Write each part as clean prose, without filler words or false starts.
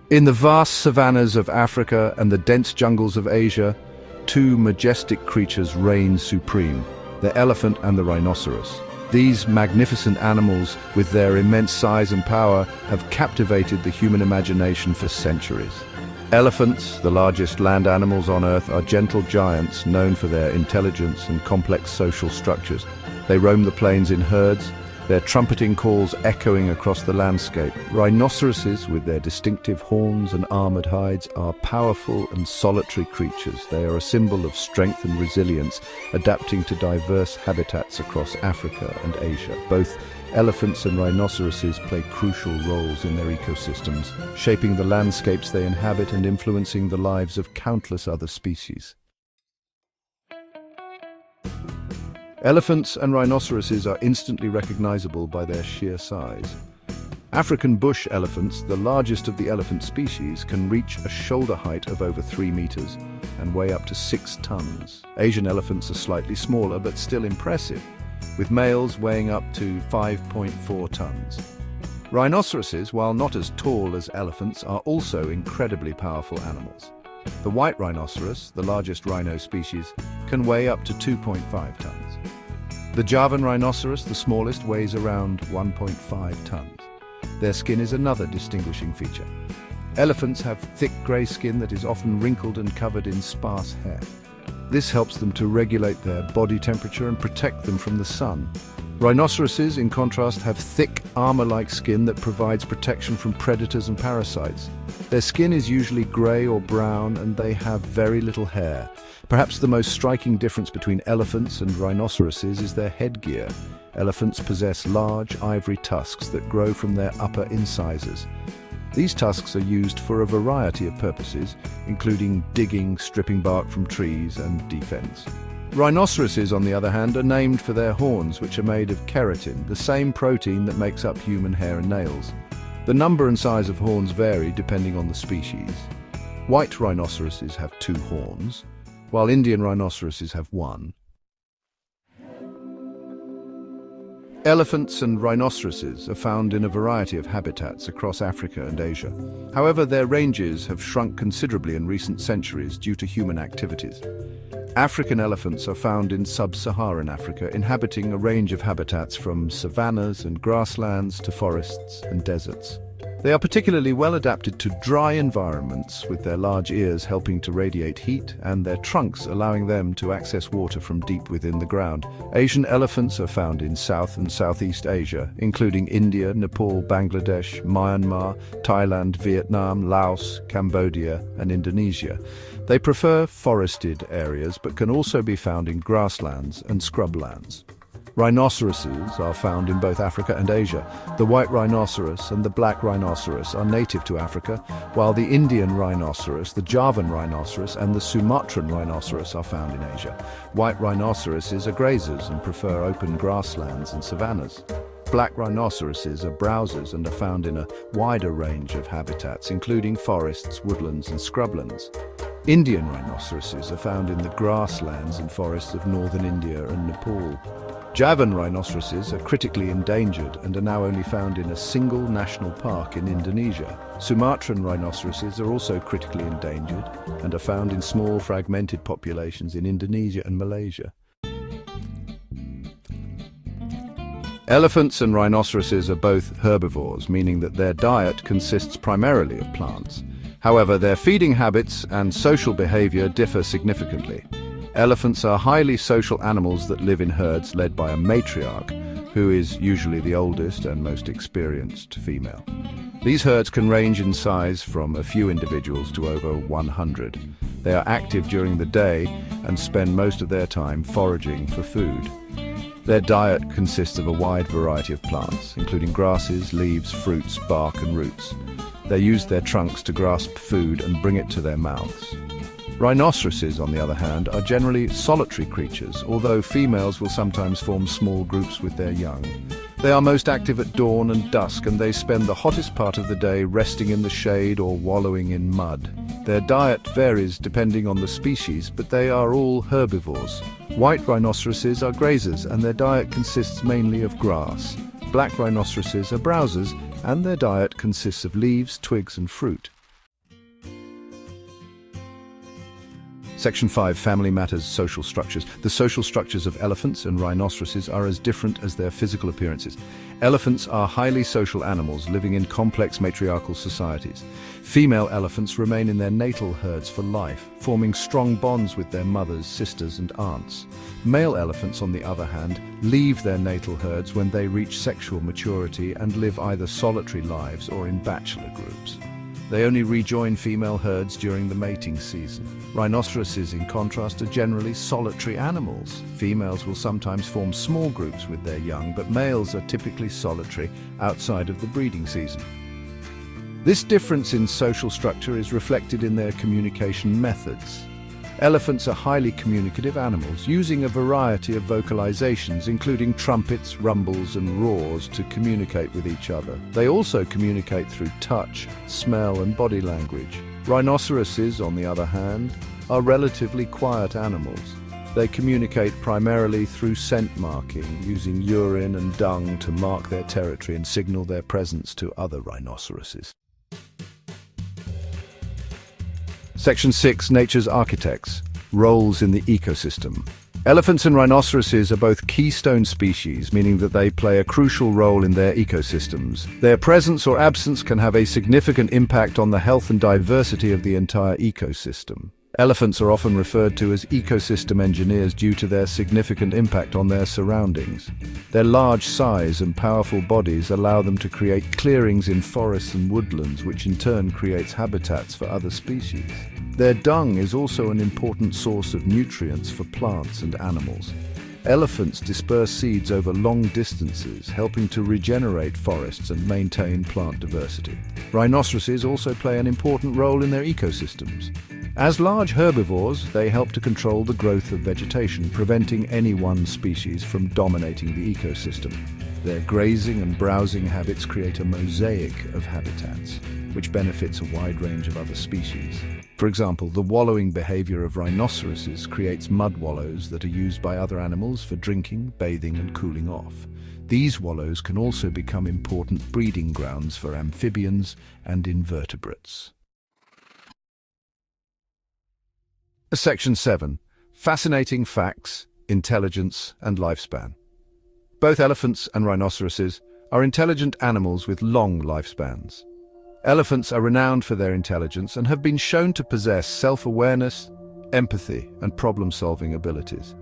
In the vast savannas of Africa and the dense jungles of Asia, two majestic creatures reign supreme, the elephant and the rhinoceros. These magnificent animals, with their immense size and power, have captivated the human imagination for centuries. Elephants, the largest land animals on Earth, are gentle giants known for their intelligence and complex social structures. They roam the plains in herds, their trumpeting calls echoing across the landscape. Rhinoceroses, with their distinctive horns and armored hides, are powerful and solitary creatures. They are a symbol of strength and resilience, adapting to diverse habitats across Africa and Asia. Both elephants and rhinoceroses play crucial roles in their ecosystems, shaping the landscapes they inhabit and influencing the lives of countless other species. Elephants and rhinoceroses are instantly recognizable by their sheer size. African bush elephants, the largest of the elephant species, can reach a shoulder height of over 3 meters and weigh up to 6 tons. Asian elephants are slightly smaller but still impressive, with males weighing up to 5.4 tons. Rhinoceroses, while not as tall as elephants, are also incredibly powerful animals. The white rhinoceros, the largest rhino species, can weigh up to 2.5 tons. The Javan rhinoceros, the smallest, weighs around 1.5 tons. Their skin is another distinguishing feature. Elephants have thick grey skin that is often wrinkled and covered in sparse hair. This helps them to regulate their body temperature and protect them from the sun. Rhinoceroses, in contrast, have thick, armor-like skin that provides protection from predators and parasites. Their skin is usually grey or brown, and they have very little hair. Perhaps the most striking difference between elephants and rhinoceroses is their headgear. Elephants possess large ivory tusks that grow from their upper incisors. These tusks are used for a variety of purposes, including digging, stripping bark from trees, and defense. Rhinoceroses, on the other hand, are named for their horns, which are made of keratin, the same protein that makes up human hair and nails. The number and size of horns vary depending on the species. White rhinoceroses have 2 horns, while Indian rhinoceroses have 1. Elephants and rhinoceroses are found in a variety of habitats across Africa and Asia. However, their ranges have shrunk considerably in recent centuries due to human activities. African elephants are found in sub-Saharan Africa, inhabiting a range of habitats from savannas and grasslands to forests and deserts. They are particularly well adapted to dry environments, with their large ears helping to radiate heat and their trunks allowing them to access water from deep within the ground. Asian elephants are found in South and Southeast Asia, including India, Nepal, Bangladesh, Myanmar, Thailand, Vietnam, Laos, Cambodia, and Indonesia. They prefer forested areas but can also be found in grasslands and scrublands. Rhinoceroses are found in both Africa and Asia. The white rhinoceros and the black rhinoceros are native to Africa, while the Indian rhinoceros, the Javan rhinoceros, and the Sumatran rhinoceros are found in Asia. White rhinoceroses are grazers and prefer open grasslands and savannas. Black rhinoceroses are browsers and are found in a wider range of habitats, including forests, woodlands, and scrublands. Indian rhinoceroses are found in the grasslands and forests of northern India and Nepal. Javan rhinoceroses are critically endangered and are now only found in a single national park in Indonesia. Sumatran rhinoceroses are also critically endangered and are found in small fragmented populations in Indonesia and Malaysia. Elephants and rhinoceroses are both herbivores, meaning that their diet consists primarily of plants. However, their feeding habits and social behavior differ significantly. Elephants are highly social animals that live in herds led by a matriarch, who is usually the oldest and most experienced female. These herds can range in size from a few individuals to over 100. They are active during the day and spend most of their time foraging for food. Their diet consists of a wide variety of plants, including grasses, leaves, fruits, bark, and roots. They use their trunks to grasp food and bring it to their mouths. Rhinoceroses, on the other hand, are generally solitary creatures, although females will sometimes form small groups with their young. They are most active at dawn and dusk, and they spend the hottest part of the day resting in the shade or wallowing in mud. Their diet varies depending on the species, but they are all herbivores. White rhinoceroses are grazers, and their diet consists mainly of grass. Black rhinoceroses are browsers, and their diet consists of leaves, twigs, and fruit. Section 5. Family Matters. Social Structures. The social structures of elephants and rhinoceroses are as different as their physical appearances. Elephants are highly social animals living in complex matriarchal societies. Female elephants remain in their natal herds for life, forming strong bonds with their mothers, sisters, and aunts. Male elephants, on the other hand, leave their natal herds when they reach sexual maturity and live either solitary lives or in bachelor groups. They only rejoin female herds during the mating season. Rhinoceroses, in contrast, are generally solitary animals. Females will sometimes form small groups with their young, but males are typically solitary outside of the breeding season. This difference in social structure is reflected in their communication methods. Elephants are highly communicative animals, using a variety of vocalizations, including trumpets, rumbles, and roars to communicate with each other. They also communicate through touch, smell, and body language. Rhinoceroses, on the other hand, are relatively quiet animals. They communicate primarily through scent marking, using urine and dung to mark their territory and signal their presence to other rhinoceroses. Section 6. Nature's Architects. Roles in the ecosystem. Elephants and rhinoceroses are both keystone species, meaning that they play a crucial role in their ecosystems. Their presence or absence can have a significant impact on the health and diversity of the entire ecosystem. Elephants are often referred to as ecosystem engineers due to their significant impact on their surroundings. Their large size and powerful bodies allow them to create clearings in forests and woodlands, which in turn creates habitats for other species. Their dung is also an important source of nutrients for plants and animals. Elephants disperse seeds over long distances, helping to regenerate forests and maintain plant diversity. Rhinoceroses also play an important role in their ecosystems. As large herbivores, they help to control the growth of vegetation, preventing any one species from dominating the ecosystem. Their grazing and browsing habits create a mosaic of habitats, which benefits a wide range of other species. For example, the wallowing behavior of rhinoceroses creates mud wallows that are used by other animals for drinking, bathing, and cooling off. These wallows can also become important breeding grounds for amphibians and invertebrates. Section 7. Fascinating Facts, Intelligence and Lifespan. Both elephants and rhinoceroses are intelligent animals with long lifespans. Elephants are renowned for their intelligence and have been shown to possess self-awareness, empathy, and problem-solving abilities.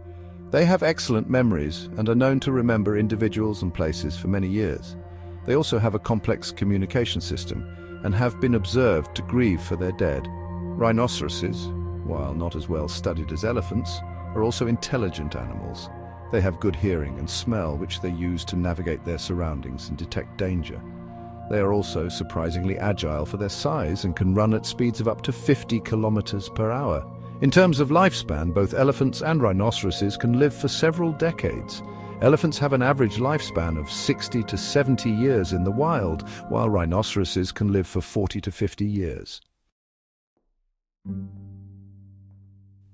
They have excellent memories and are known to remember individuals and places for many years. They also have a complex communication system and have been observed to grieve for their dead. Rhinoceroses, while not as well studied as elephants, are also intelligent animals. They have good hearing and smell, which they use to navigate their surroundings and detect danger. They are also surprisingly agile for their size and can run at speeds of up to 50 kilometers per hour. In terms of lifespan, both elephants and rhinoceroses can live for several decades. Elephants have an average lifespan of 60 to 70 years in the wild, while rhinoceroses can live for 40 to 50 years.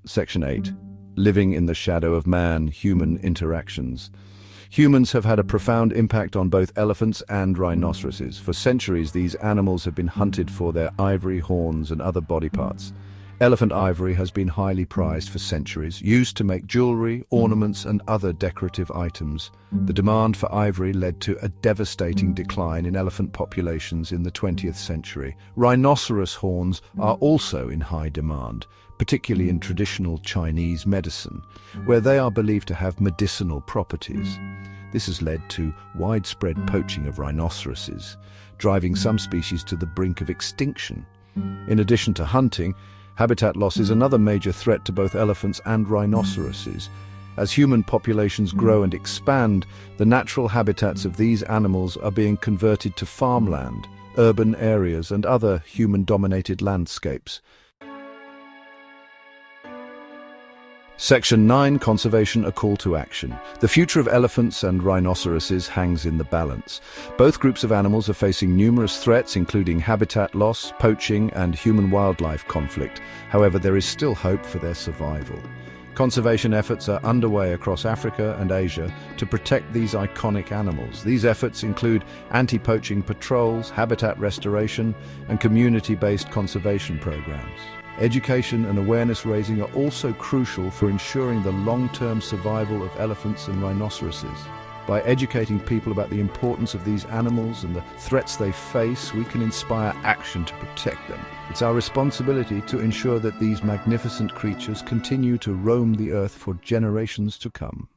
Section 8. Living in the shadow of man-human interactions. Humans have had a profound impact on both elephants and rhinoceroses. For centuries, these animals have been hunted for their ivory, horns, and other body parts. Elephant ivory has been highly prized for centuries, used to make jewelry, ornaments, and other decorative items. The demand for ivory led to a devastating decline in elephant populations in the 20th century. Rhinoceros horns are also in high demand, particularly in traditional Chinese medicine, where they are believed to have medicinal properties. This has led to widespread poaching of rhinoceroses, driving some species to the brink of extinction. In addition to hunting, habitat loss is another major threat to both elephants and rhinoceroses. As human populations grow and expand, the natural habitats of these animals are being converted to farmland, urban areas, and other human-dominated landscapes. Section 9. Conservation, a call to action. The future of elephants and rhinoceroses hangs in the balance. Both groups of animals are facing numerous threats, including habitat loss, poaching, and human-wildlife conflict. However, there is still hope for their survival. Conservation efforts are underway across Africa and Asia to protect these iconic animals. These efforts include anti-poaching patrols, habitat restoration, and community-based conservation programs. Education and awareness raising are also crucial for ensuring the long-term survival of elephants and rhinoceroses. By educating people about the importance of these animals and the threats they face, we can inspire action to protect them. It's our responsibility to ensure that these magnificent creatures continue to roam the earth for generations to come.